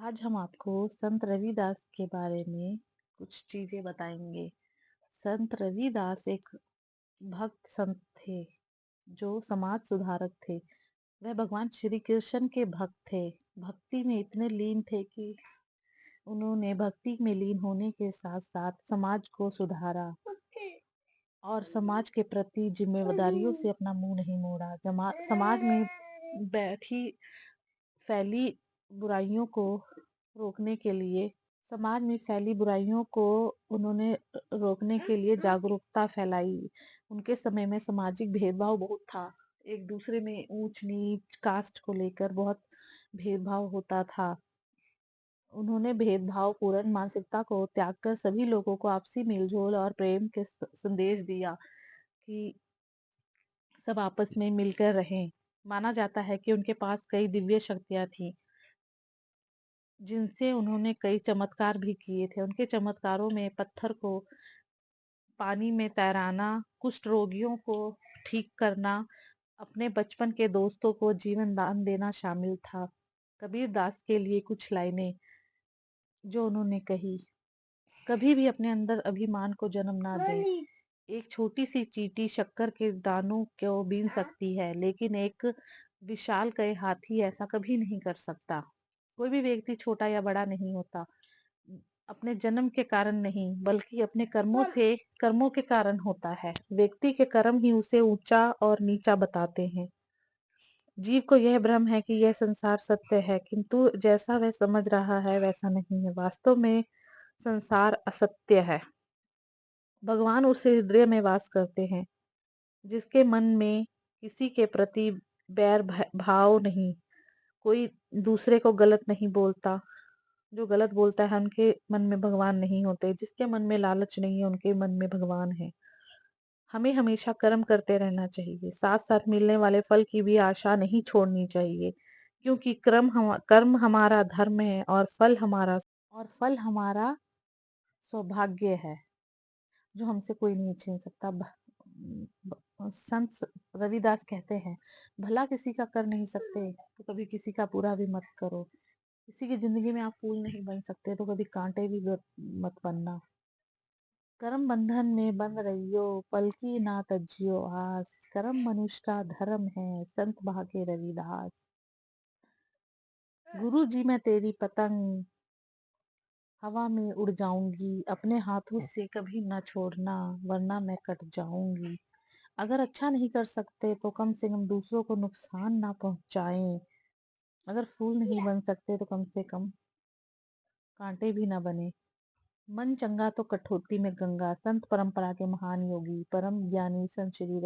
आज हम आपको संत रविदास के बारे में कुछ चीजें बताएंगे। संत रविदास एक भक्त संत थे जो समाज सुधारक थे। वह भगवान श्री कृष्ण के भक्त थे। भक्ति में इतने लीन थे कि उन्होंने भक्ति में लीन होने के साथ साथ समाज को सुधारा और समाज के प्रति जिम्मेदारियों से अपना मुंह नहीं मोड़ा। समाज में बैठी फैली बुराइयों को रोकने के लिए समाज में फैली बुराइयों को उन्होंने रोकने के लिए जागरूकता फैलाई। उनके समय में सामाजिक भेदभाव बहुत था। एक दूसरे में ऊंच नीच कास्ट को लेकर बहुत भेदभाव होता था। उन्होंने भेदभाव पूर्ण मानसिकता को त्याग कर सभी लोगों को आपसी मेलजोल और प्रेम के संदेश दिया कि सब आपस में मिलकर रहें। माना जाता है कि उनके पास कई दिव्य शक्तियां थी जिनसे उन्होंने कई चमत्कार भी किए थे। उनके चमत्कारों में पत्थर को पानी में तैराना, कुष्ठ रोगियों को ठीक करना, अपने बचपन के दोस्तों को जीवन दान देना शामिल था। कबीर दास के लिए कुछ लाइनें जो उन्होंने कही। कभी भी अपने अंदर अभिमान को जन्म ना दें। एक छोटी सी चींटी शक्कर के दानों को बीन सकती है, लेकिन एक विशालकाय हाथी ऐसा कभी नहीं कर सकता। कोई भी व्यक्ति छोटा या बड़ा नहीं होता, अपने जन्म के कारण नहीं बल्कि अपने कर्मों के कारण होता है। व्यक्ति के कर्म ही उसे ऊंचा और नीचा बताते हैं। जीव को यह भ्रम है कि यह संसार सत्य है, किंतु जैसा वह समझ रहा है वैसा नहीं है। वास्तव में संसार असत्य है। भगवान उस हृदय में वास करते हैं जिसके मन में किसी के प्रति बैर भाव नहीं। कोई दूसरे को गलत नहीं बोलता। जो गलत बोलता है उनके मन में भगवान नहीं होते। जिसके मन में लालच नहीं है उनके मन में भगवान है। हमें हमेशा कर्म करते रहना चाहिए। साथ साथ मिलने वाले फल की भी आशा नहीं छोड़नी चाहिए, क्योंकि कर्म हमारा धर्म है और फल हमारा सौभाग्य है जो हमसे कोई नहीं छीन सकता। संत रविदास कहते हैं, भला किसी का कर नहीं सकते तो कभी किसी का बुरा भी मत करो। किसी की जिंदगी में आप फूल नहीं बन सकते तो कभी कांटे भी मत बनना। कर्म बंधन में बंद रहियो, पल की ना तजियो आस। कर्म मनुष्य का धर्म है, संत भागे रविदास। गुरु जी मैं तेरी पतंग हवा में उड़ जाऊंगी, अपने हाथों से कभी न छोड़ना वरना मैं कट जाऊंगी। अगर अच्छा नहीं कर सकते तो कम से कम दूसरों को नुकसान ना पहुंचाएं। अगर फूल नहीं बन सकते तो कम से कम कांटे भी ना बने। मन चंगा तो कठौती में गंगा। संत परंपरा के महान योगी परम ज्ञानी संत श्री